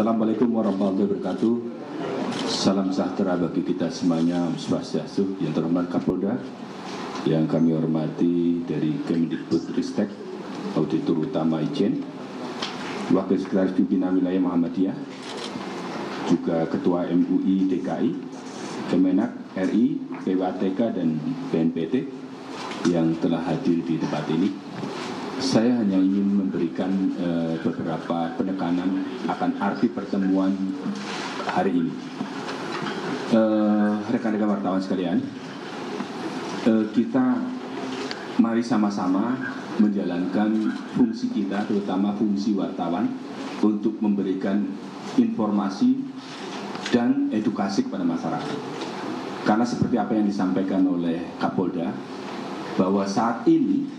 Assalamualaikum warahmatullahi wabarakatuh. Salam sejahtera bagi kita semuanya, Om Swastiastu. Yang terhormat Kapolda, yang kami hormati dari Kemdikbudristek, Auditor Utama Ijen, Wakil Sekretaris Pimpinan Wilayah Muhammadiyah, juga Ketua MUI DKI, Kemenak RI, PWTK dan BNPT yang telah hadir di tempat ini. Saya hanya ingin memberikan beberapa penekanan akan arti pertemuan hari ini. Rekan-rekan wartawan sekalian, kita mari sama-sama menjalankan fungsi kita, terutama fungsi wartawan, untuk memberikan informasi dan edukasi kepada masyarakat. Karena seperti apa yang disampaikan oleh Kapolda, bahwa saat ini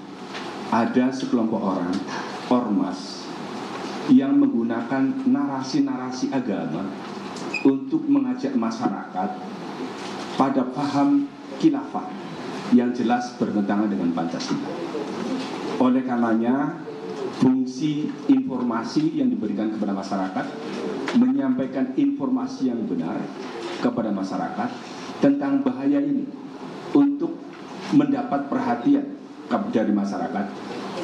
ada sekelompok orang, ormas, yang menggunakan narasi-narasi agama untuk mengajak masyarakat pada paham khilafah yang jelas bertentangan dengan Pancasila. Oleh karenanya, fungsi informasi yang diberikan kepada masyarakat, menyampaikan informasi yang benar kepada masyarakat tentang bahaya ini, untuk mendapat perhatian dari masyarakat,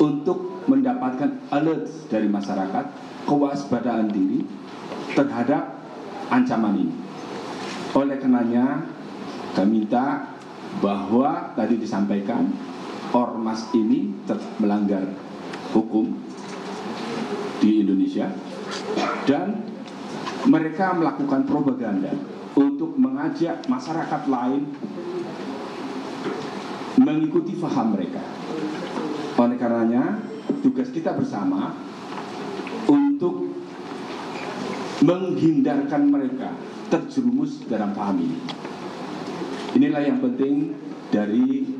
untuk mendapatkan alert dari masyarakat, kewaspadaan diri terhadap ancaman ini. Oleh karenanya, kami minta bahwa tadi disampaikan ormas ini melanggar hukum di Indonesia dan mereka melakukan propaganda untuk mengajak masyarakat lain mengikuti faham mereka. Oleh karenanya, tugas kita bersama untuk menghindarkan mereka terjerumus dalam paham ini. Inilah yang penting dari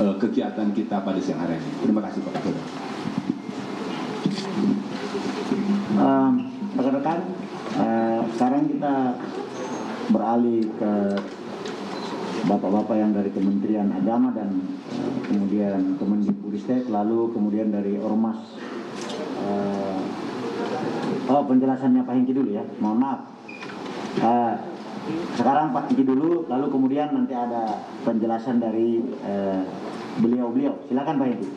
kegiatan kita pada siang hari ini. Terima kasih Pak Kapolda. Rekan-rekan, sekarang kita beralih ke bapak-bapak yang dari Kementerian Agama dan kemudian Kemendikbudristek, lalu kemudian dari Ormas. Penjelasannya Pak Hengki dulu ya, mohon maaf. Sekarang Pak Hengki dulu, lalu kemudian nanti ada penjelasan dari beliau-beliau. Silakan Pak Hengki.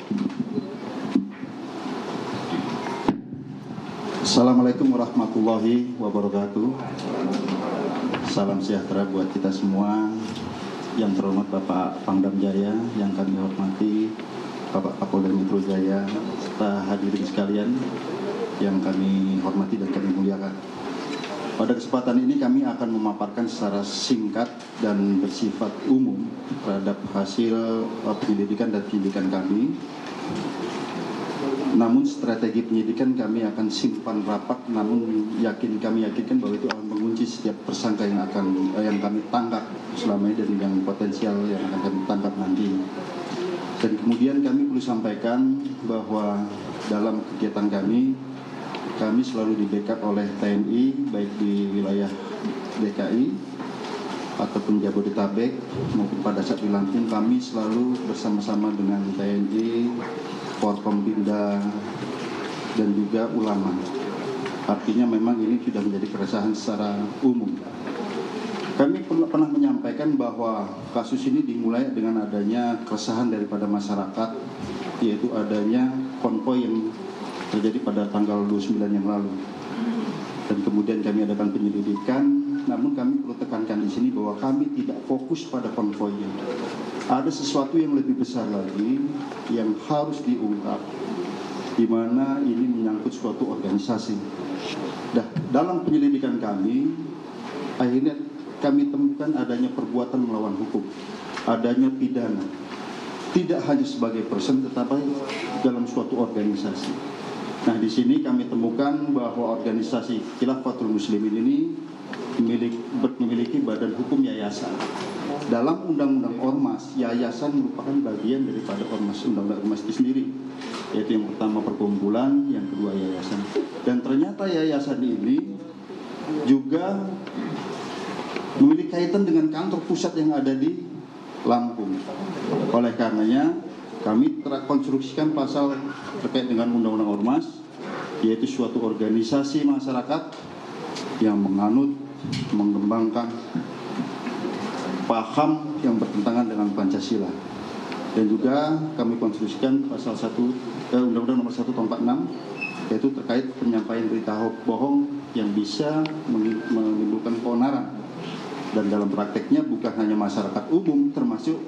Assalamualaikum warahmatullahi wabarakatuh. Salam sejahtera buat kita semua. Yang terhormat Bapak Pangdam Jaya, yang kami hormati Bapak Kapolda Metro Jaya, serta hadirin sekalian yang kami hormati dan kami muliakan. Pada kesempatan ini kami akan memaparkan secara singkat dan bersifat umum terhadap hasil penyelidikan dan penyidikan kami. Namun strategi penyidikan kami akan simpan rapat, namun kami yakinkan bahwa itu akan mengunci setiap tersangka yang kami tangkap selama ini dan yang potensial yang akan kami tangkap nanti. Dan kemudian kami perlu sampaikan bahwa dalam kegiatan kami selalu di backup oleh TNI, baik di wilayah DKI ataupun Jabodetabek maupun pada saat di Lampung. Kami selalu bersama-sama dengan TNI, Forkompimda dan juga ulama. Artinya memang ini sudah menjadi keresahan secara umum. Kami pernah menyampaikan bahwa kasus ini dimulai dengan adanya keresahan daripada masyarakat, yaitu adanya konvoi yang terjadi pada tanggal 29 yang lalu. Dan kemudian kami adakan penyelidikan, namun kami perlu tekankan di sini bahwa kami tidak fokus pada konvoinya. Ada sesuatu yang lebih besar lagi yang harus diungkap, di mana ini menyangkut suatu organisasi. Dalam penyelidikan kami, akhirnya kami temukan adanya perbuatan melawan hukum, adanya pidana, tidak hanya sebagai person, tetapi dalam suatu organisasi. Nah, di sini kami temukan bahwa organisasi Khilafatul Muslimin ini memiliki badan hukum yayasan. Dalam Undang-Undang Ormas, yayasan merupakan bagian daripada ormas, Undang-Undang Ormas itu sendiri, yaitu yang pertama perkumpulan, yang kedua yayasan. Dan ternyata yayasan ini juga memiliki kaitan dengan kantor pusat yang ada di Lampung. Oleh karenanya, kami terkonstruksikan pasal terkait dengan Undang-Undang Ormas, yaitu suatu organisasi masyarakat yang menganut, mengembangkan paham yang bertentangan dengan Pancasila. Dan juga kami konstruksikan pasal 1 Undang-Undang Nomor 1 Tahun 46, yaitu terkait penyampaian berita bohong yang bisa menimbulkan keonaran. Dan dalam prakteknya bukan hanya masyarakat umum, termasuk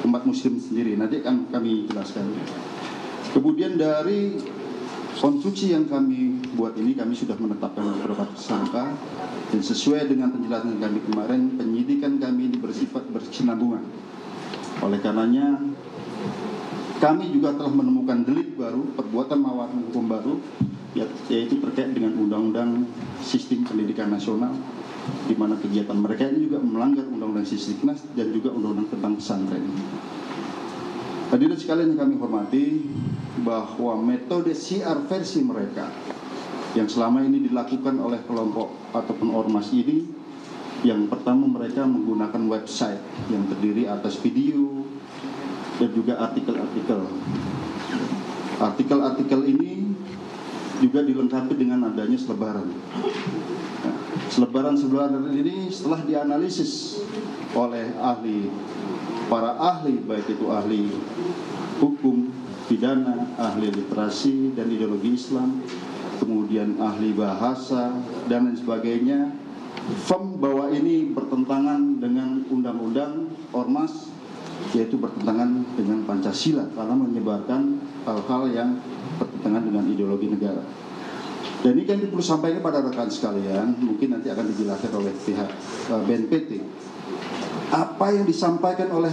umat muslim sendiri. Nanti akan kami jelaskan. Kemudian dari konstruksi yang kami buat ini, kami sudah menetapkan beberapa tersangka. Dan sesuai dengan penjelasan kami kemarin, penyidikan kami ini bersifat berkesinambungan. Oleh karenanya, kami juga telah menemukan delik baru, perbuatan melawan hukum baru, yaitu terkait dengan Undang-Undang Sistem Pendidikan Nasional, di mana kegiatan mereka ini juga melanggar Undang-Undang Sisdiknas dan juga Undang-Undang tentang pesantren. Hadirin sekalian yang kami hormati, bahwa metode CR versi mereka yang selama ini dilakukan oleh kelompok ataupun ormas ini, yang pertama mereka menggunakan website yang terdiri atas video dan juga artikel-artikel. Artikel-artikel ini juga dilengkapi dengan adanya selebaran. Nah, selebaran-selebaran ini setelah dianalisis oleh para ahli, baik itu ahli hukum, pidana, ahli literasi dan ideologi Islam, kemudian ahli bahasa dan lain sebagainya, firm bahwa ini bertentangan dengan undang-undang ormas, yaitu bertentangan dengan Pancasila karena menyebarkan hal-hal yang bertentangan dengan ideologi negara. Dan ini kan perlu sampaikan kepada rekan sekalian, mungkin nanti akan dijelaskan oleh pihak BNPT. Apa yang disampaikan oleh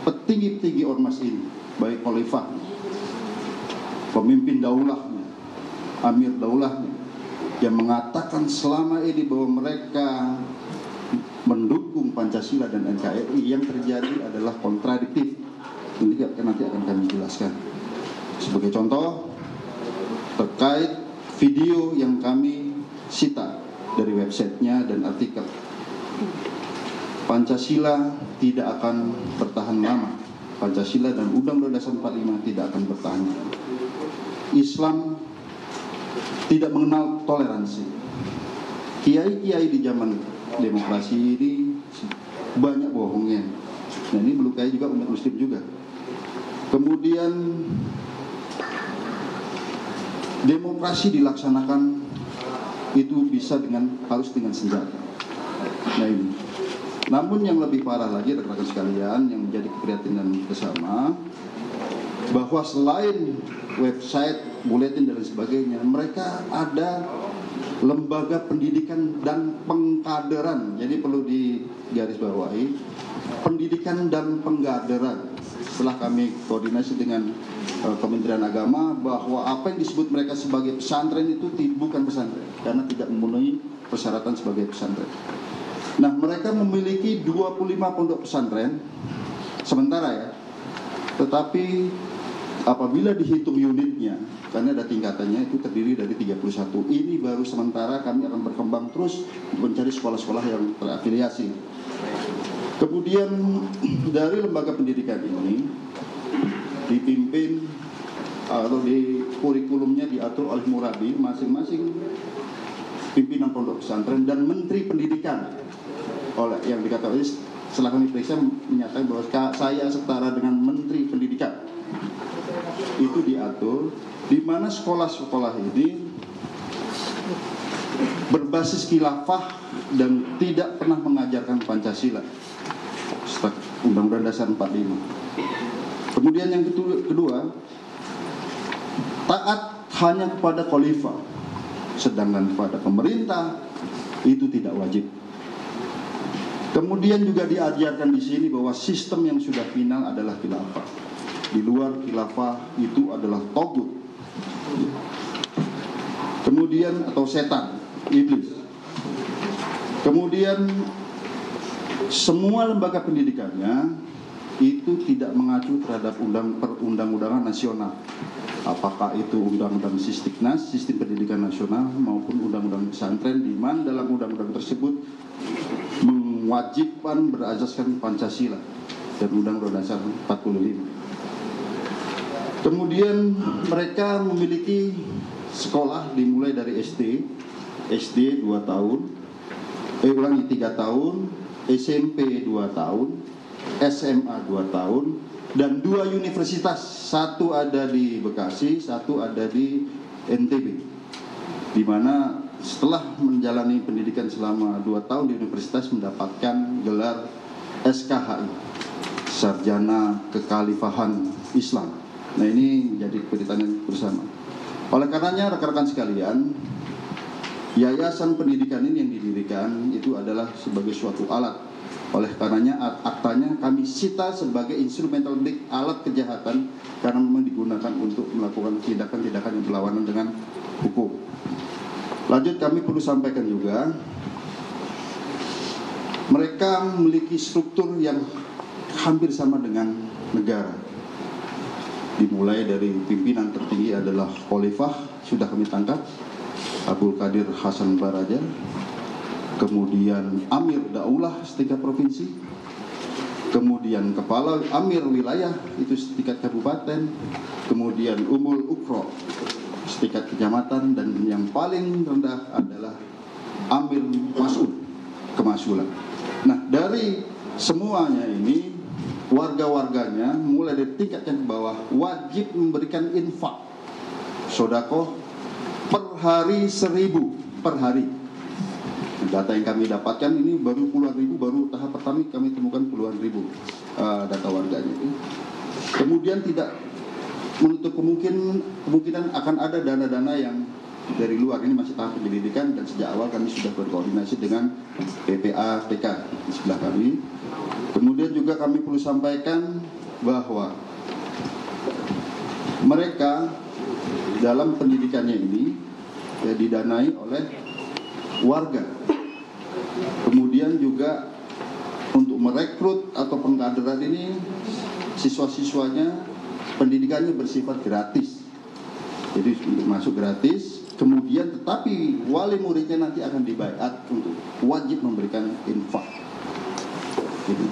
petinggi-petinggi ormas ini, baik khalifah, pemimpin daulahnya, amir daulahnya, yang mengatakan selama ini bahwa mereka mendukung Pancasila dan NKRI, yang terjadi adalah kontradiktif. Ini nanti akan kami jelaskan. Sebagai contoh, terkait video yang kami sita dari websitenya dan artikel, Pancasila tidak akan bertahan lama. Pancasila dan Undang-Undang Dasar 45 tidak akan bertahan lama. Islam tidak mengenal toleransi. Kiai-kiai di zaman demokrasi ini banyak bohongnya. Nah, ini melukai juga umat muslim juga. Kemudian demokrasi dilaksanakan itu bisa harus dengan senjata. Nah ini. Namun yang lebih parah lagi, rekan-rekan sekalian, yang menjadi keprihatinan bersama, bahwa selain website, buletin dan lain sebagainya, mereka ada lembaga pendidikan dan pengkaderan. Jadi perlu digarisbawahi, pendidikan dan pengkaderan. Setelah kami koordinasi dengan Kementerian Agama, bahwa apa yang disebut mereka sebagai pesantren itu bukan pesantren, karena tidak memenuhi persyaratan sebagai pesantren. Nah, mereka memiliki 25 pondok pesantren sementara ya, tetapi apabila dihitung unitnya, karena ada tingkatannya, itu terdiri dari 31. Ini baru sementara, kami akan berkembang terus mencari sekolah-sekolah yang terafiliasi. Kemudian dari lembaga pendidikan ini dipimpin atau di kurikulumnya diatur oleh murabi masing-masing pimpinan pondok pesantren dan menteri pendidikan. Oleh yang dikatakan setelah kami periksa menyatakan bahwa saya setara dengan menteri pendidikan. Itu diatur di mana sekolah-sekolah ini berbasis khilafah dan tidak pernah mengajarkan Pancasila. Undang-Undang Dasar 45. Kemudian yang kedua, taat hanya kepada khalifah, sedangkan kepada pemerintah itu tidak wajib. Kemudian juga diajarkan di sini bahwa sistem yang sudah final adalah khilafah. Di luar khilafah itu adalah togut. Kemudian atau setan, iblis. Kemudian semua lembaga pendidikannya itu tidak mengacu terhadap perundang-undangan nasional. Apakah itu Undang-Undang Sisdiknas, Sistem Pendidikan Nasional, maupun Undang-Undang Pesantren, di mana dalam undang-undang tersebut mewajibkan berasaskan Pancasila dan Undang-Undang Dasar 45. Kemudian mereka memiliki sekolah dimulai dari SD SD 2 tahun, 3 tahun, SMP 2 tahun, SMA 2 tahun, dan 2 universitas, satu ada di Bekasi, satu ada di NTB, di mana setelah menjalani pendidikan selama 2 tahun di universitas mendapatkan gelar SKHI, Sarjana Kekhalifahan Islam. Nah, ini menjadi perhatian bersama. Oleh karenanya rekan-rekan sekalian, yayasan pendidikan ini yang didirikan itu adalah sebagai suatu alat. Oleh karenanya aktanya kami sita sebagai instrumental alat kejahatan karena memang digunakan untuk melakukan tindakan-tindakan yang berlawanan dengan hukum. Lanjut, kami perlu sampaikan juga, mereka memiliki struktur yang hampir sama dengan negara. Dimulai dari pimpinan tertinggi adalah Khalifah, sudah kami tangkap, Abdul Qadir Hasan Baraja, kemudian Amir Daulah setingkat provinsi, kemudian Kepala Amir Wilayah itu setingkat kabupaten, kemudian Umul Ukro setingkat kecamatan, dan yang paling rendah adalah Amir Mas'ud Kemasulan. Nah, dari semuanya ini warga-warganya mulai dari tingkat yang ke bawah wajib memberikan infak sedekah per hari 1.000 per hari. Data yang kami dapatkan ini baru puluhan ribu, baru tahap pertama kami temukan puluhan ribu data warganya itu. Kemudian tidak menutup kemungkinan akan ada dana-dana yang dari luar. Ini masih tahap penyelidikan dan sejak awal kami sudah berkoordinasi dengan PPAPK di sebelah kami. Kemudian juga kami perlu sampaikan bahwa mereka dalam pendidikannya ini didanai oleh warga. Kemudian juga untuk merekrut atau pengkaderan ini siswa-siswanya pendidikannya bersifat gratis. Jadi untuk masuk gratis. Kemudian tetapi wali muridnya nanti akan dibaiat untuk wajib memberikan infak. Gitu.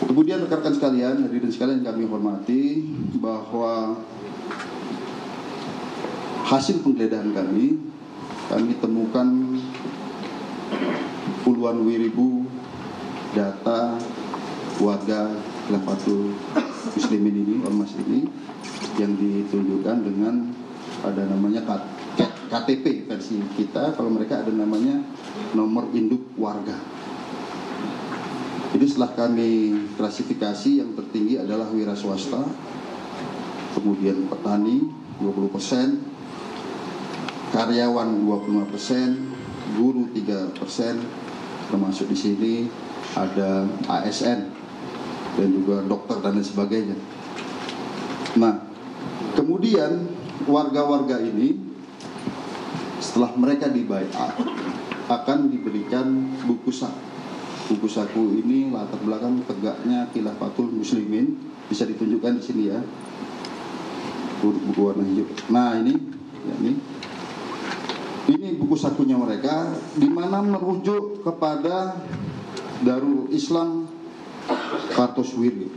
Kemudian rekan-rekan sekalian, hadirin sekalian kami hormati, bahwa hasil penggeledahan kami temukan puluhan ribu data warga Khilafatul Muslimin ini, ormas ini, yang ditunjukkan dengan ada namanya KTP versi kita, kalau mereka ada namanya nomor induk warga. Jadi setelah kami klasifikasi, yang tertinggi adalah wira swasta, kemudian petani 20%, karyawan 25%, guru 3%, termasuk di sini ada ASN dan juga dokter dan lain sebagainya. Nah, kemudian warga-warga ini setelah mereka dibaiat akan diberikan buku saku. Buku saku ini latar belakang tegaknya Khilafatul Muslimin, bisa ditunjukkan di sini ya, buku warna hijau. Nah, ini buku sakunya mereka, di mana merujuk kepada Darul Islam Kartosuwiryo.